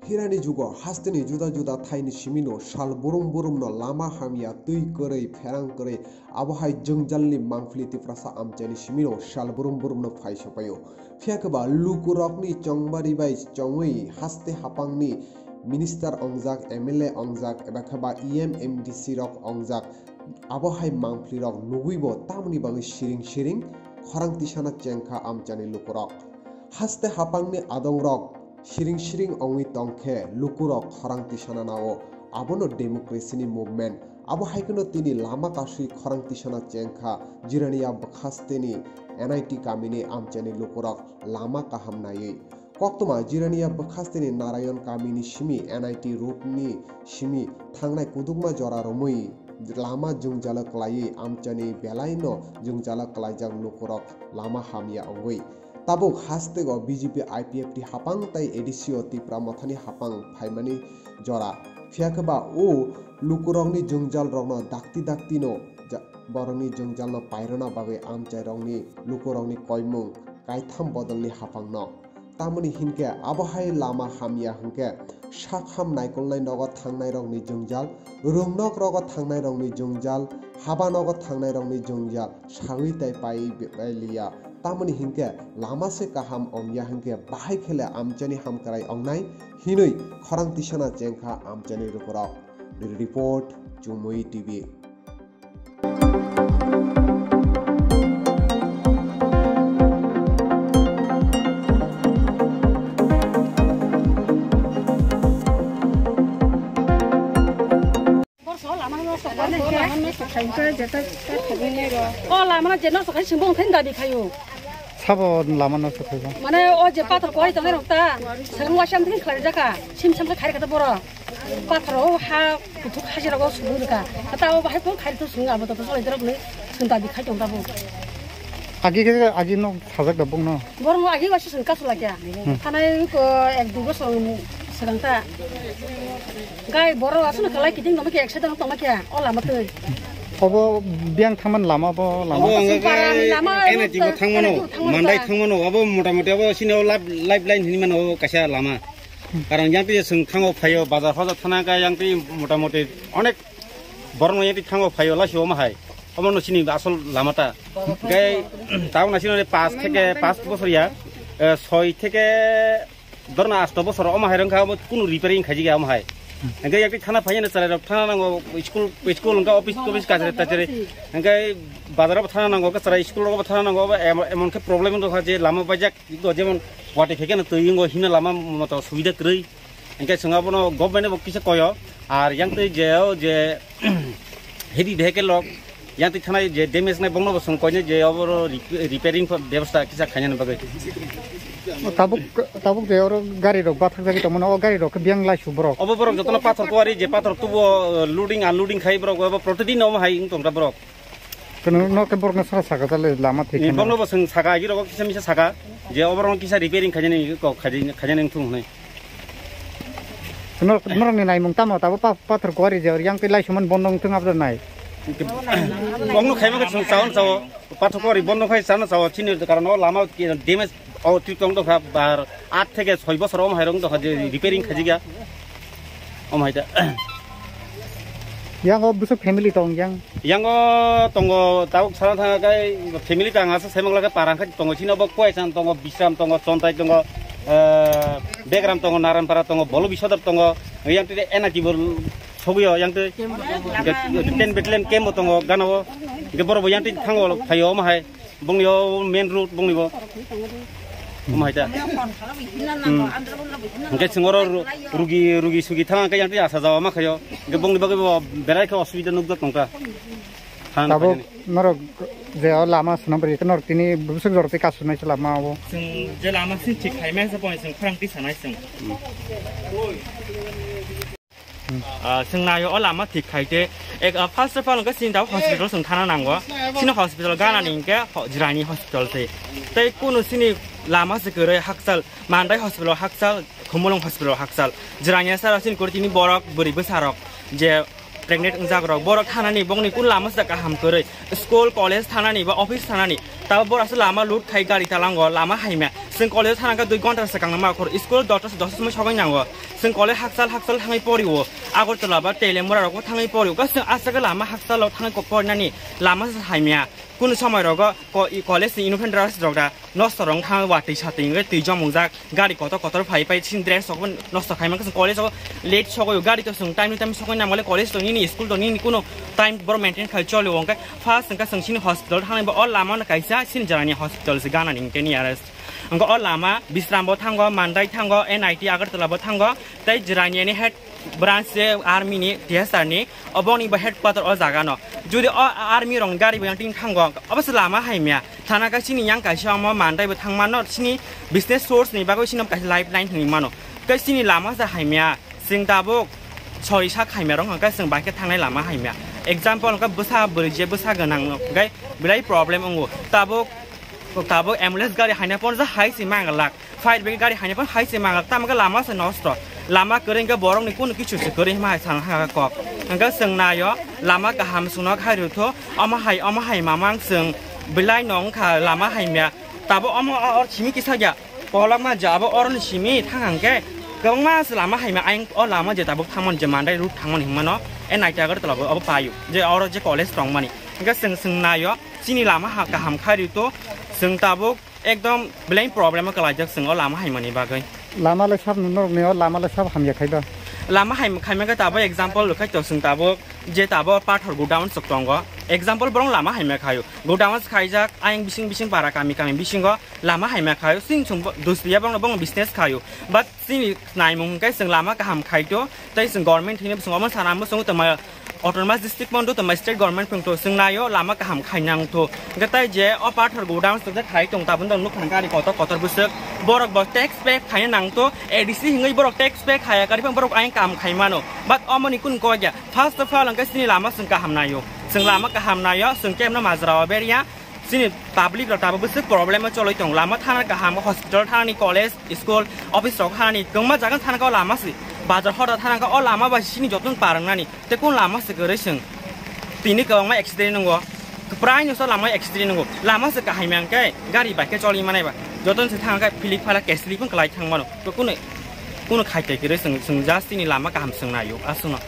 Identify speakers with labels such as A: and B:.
A: Hirani jugo hasteni juda thaini simino sal burum no lama hamia tui korei pherang korei abohai jengjalni mangfli tiprasa amchani simino sal burum no phaisa payo phiakaba lukurokni chongbari bai chongui haste hapangni minister ongjak MLA ongjak ebakaba MDC rok ongjak abohai mangfli rok nuguibo tamni bangi siring khorang tisana chengkha amchani lukurok haste hapangni adong rok Shiring ongi tongke lukurok khorang tisana nao abono democracy ni movement abo haikono tini lama kasui khorang tisana chengkha jirania bakhasteni NIT kamini amchani lukurok lama kaham nai koktoma jirania bakhasteni narayan kamini simi NIT route ni simi thangnai kudukma jora romui lama jungjala klai amchani belaino jungjala klaijak lukurok lama hamia ongoi Tabuk hastego BJP IPFT hapang tai edisio tipra mathani hapang phaimani jora phiakaba o lukurongni jungjal rongno dakti no borongni jungjal no pairona bagai amchai rongni lukurongni koimung kaitham bodolni hapang no tamoni hinke abohai lama hamia hinke shakham naikolnai nogo thangnai rongni jungjal rungnok rogo thangnai rongni jungjal haba nogo thangnai rongni jungjal sagui tai pai liya Tamani hinke lama se kaham ongya hinke bahai khele amchani hamkarai ongnai hinui khorang tisana chengkha amchani rukurok report Chumui TV
B: lama jenos sakit simbong tenda di kayu.
C: Sabon lama no sakit.
B: Mana pathor koi tangai rokta. Serung wasam thin khari jaka. Sim sam khari kata bora. Pathor ha putuk haji rago subu jaka. Kata bahai pun khari tu sunga betul betul itu ragu tenda di kayu tabu.
C: Agi no sajak dabung no.
B: Borong agi wasi sengka sulakya. Tanai ko ek dugo sedang tak. Gai borong asu nak kelai kiting nama kek sedang tong makia. Lama tu.
C: Obo biang taman lama bo lama.
D: Enak jiwa tangmano, mandai tangmano. Obo muda obo sini lifeline ini mana kasih lama. Karena yang tu seng tango payo bazar hoza tenaga yang tu muda onek borong yang tu tango payo lah si omahai. Omo no sini asal lama ta. Gai tahu nasi no pas bosor ya. Soi teke dorna asto bosor omahai rengka omo kunu repairing kaji ya omahai. Engkai yang thana phajana chalai rok thana nango school engka office kajare tajare engkai bazar ba thana nango ka chara school ro ba thana nango ba emon ke problem ro khaje lama bajak go jemon wate pheke na toingo hina lama moto subida krei engkai sunga bono government bo kisa koyo ar yang te je heavy vehicle rok yang te thana je damage na bongno bo sung koine je oboro repairing ব্যবস্থা kisa khanya na bagai
C: tabuk de oro gari rok bathak jagi tomon o gari rok biang lai subrok
D: obo borok jotona pathor kuari je pathor tubo loading unloading khai borok obo protidin om hai tongta borok
C: kono no ke borok na saka tale lama thik
D: bongno bo sung saka agi rok kisa misa saka je oborong kisa repairing khajani ko khajani thung nei
C: kono ni nai mung tamo tabo pathor kuari je yang pe lai suman bondong thung abro nai
D: bongno khaima ke sawn saw pathor kuari bondong khai sana saw chini karon lama damage Oh, tu tong doh bar 8 থেকে 6 বছর om hairong doh je repairing khajiga om haida
C: yang o busuk family tong
D: yang o tongo tau sara thanga kai family tang asa semang laga parang kha tongo chino bo koi san tongo bisram tongo chontai tongo background tongo naran para tongo bolo bisodar tongo yang te energy bol sobuyo yang te ten betlen kemo tongo ganao ge boro yang te thango phayo om hai bongyo main road bongnibo Mahita. Engkai sengoro rugi sugi thang kai yang ti asa jawa makayo. Gebong di bagai berai ka asubida nugda tongka.
C: Tabo noro je lama sunam beri nor tini busuk jorti kasunai selama wo.
E: Seng je lama sing cik hai mai sepoi seng khurang ti sanai seng. Seng nayo lama tik hai te ek first of all ka sin daw hospital seng thana nangwa. Sin hospital gana ningke jirani hospital se. Tai kuno sini lama sekere haksal mandai hospital haksal khomolong hospital haksal jiranya sara sin kurtini borok beri besarok je pregnant unjak rok borok thanani bongni kun lama sa kaham kore school college thanani ba office thanani ta borok lama lut khai gari talango lama haima जों college थानांगा 2 घन्टा सकांना मा खर school 10 समय सगाय नांगो जों college हाकसाल थाङै परिवो आगरतला बा टेलेमुरारावबो थाङै परिवो गासै आसागा लामा हाकसालाव थाङै परिनानि लामा हाइमिया कुनु समय रग कलेज इनफेन्ट्रास रगदा नष्ट रं थाङै वाटै साथै तैज मुजाक गाडी कतर फाइ सिन ड्रेस सबन नष्ट खाइमा जों कलेजाव लेट सगयो गाडी त जों टाइम सगय नामले कलेज त नि स्कुल त नि कुनु टाइम बर मेन्टेन खाइ चल्यो अंका फास्ट जों सिन हस्पिटल थाङै अल लामा काइसा सिन जानि हस्पिटल से गाना निके नियारेस्ट अंका अल लामा बिश्रामबो थांगो मान्दाइ थांगो एनआईटी आगरतलाबो थांगो तै जिरानिनि हेड ब्रांच से आर्मी नि टीएसआर नि अबनि बा हेडक्वार्टर अ जागा न जुदि आर्मी रं गाड़ी बयां टिं थांगो अबस लामा हाइमिया थाना का सिनि yang काइसा म मान्दाइ बो थांमानो सिनि बिजनेस सोर्स नि बागै सिनि काइसा लाइफलाइन नि मानो कै सिनि लामा जा हाइमिया सिं दाबो सरि सा खाइमिया रं का जों बाके थांनाय लामा हाइमिया एग्जांपल का बसा बरिजे बसा गनां गाय बिराय प्रॉब्लम अंगो ताबो एम्बुलेंस गाड़ी हाइना पन जा हाइ से मांगलाक फाइट बेग गाड़ी हाइना पन हाइ से मांगलाक तामगा लामा से नष्ट लामा करेंगा बरं नि कुन किछु से करे मा सान हा कक अंगा संनायो लामा गाहाम सुनो खारुथ अमा हाइ मामांग जों बिलाइ नं खा लामा हाइमिया ताबो अमा और छिमि किसाया पलक मा जाबो और छिमि थांगांगे गंमा लामा हाइमा आइ अ लामा जे ताबो थांमन जे मान्दाइ रुट थांमन हिमानो ए नाइटा गर तलाबो अब पायु जे और जे कॉलेज रं मानि अंगा संनायो सिनि लामा हा गाहाम खारुथ जों ताबो एकदम ब्लेम प्रॉब्लम कलाजक जों लामा हाइमानि बागै
C: लामाले साब नुनो नेयो लामाले साब हामया खाइबा
E: लामा हाइमाखा ताबो एग्जांपल लुखाय तो जों ताबो जे ताबो पाथर गोडाउन सकतंग एग्जांपल बरं लामा हाइमा खायो गोडाउन खाइजाक आइं बिसिं बारा कामि बिसिंग लामा हाइमा खायो सिं सुं दुसरिया बं बिजनेस खायो बाट सिनि नाइमुं कै जों लामा गाहाम खायतो तै जों गवर्नमेंट हिने जों अमन सानामबो जों त ऑटोनोमस डिस्ट्रिक्ट मंडो त स्टेट गवर्नमेंट पंतो जों नायो लामा गाहाम खायनांथो गताय जे अ पाथर गोडाउन सक खाय तं ताबन दं नुखन गारि कतर बुसक बरक ब टैक्स पे खाय नांथो एडीसी हिङै बरक टैक्स पे खाया गारि बरक आइं काम खायमानो बाट अमनि कुन गया फर्स्ट अफ ऑल अंका सिनि लामा जों गाहाम नायो जों लामा गाहाम नायो जों केमना माजराव बेरिया सिनि पब्लिक रताबो बुसक प्रॉब्लम चलै तं लामा थाना गाहाम हॉस्पिटल थानी कॉलेज स्कूल ऑफिस रक थानी गंमा जागन थाना का लामा सि बाजार हर थाना का अ लामा बा सिनि जतन पारंनानि ते कोन लामा से गरे जों तिनि गंमा एक्सीडेंट नंगो प्राय नस लामा एक्सीडेंट नंगो लामा से गाहायमांके गारि बाइक चलि मानायबा जतन से थांगा फिलिक फाला केसलि पण कलाय थांमानो तो कुनो खाइते गरे जों जास्ट तिनि लामा गाहाम जों नायो आसुना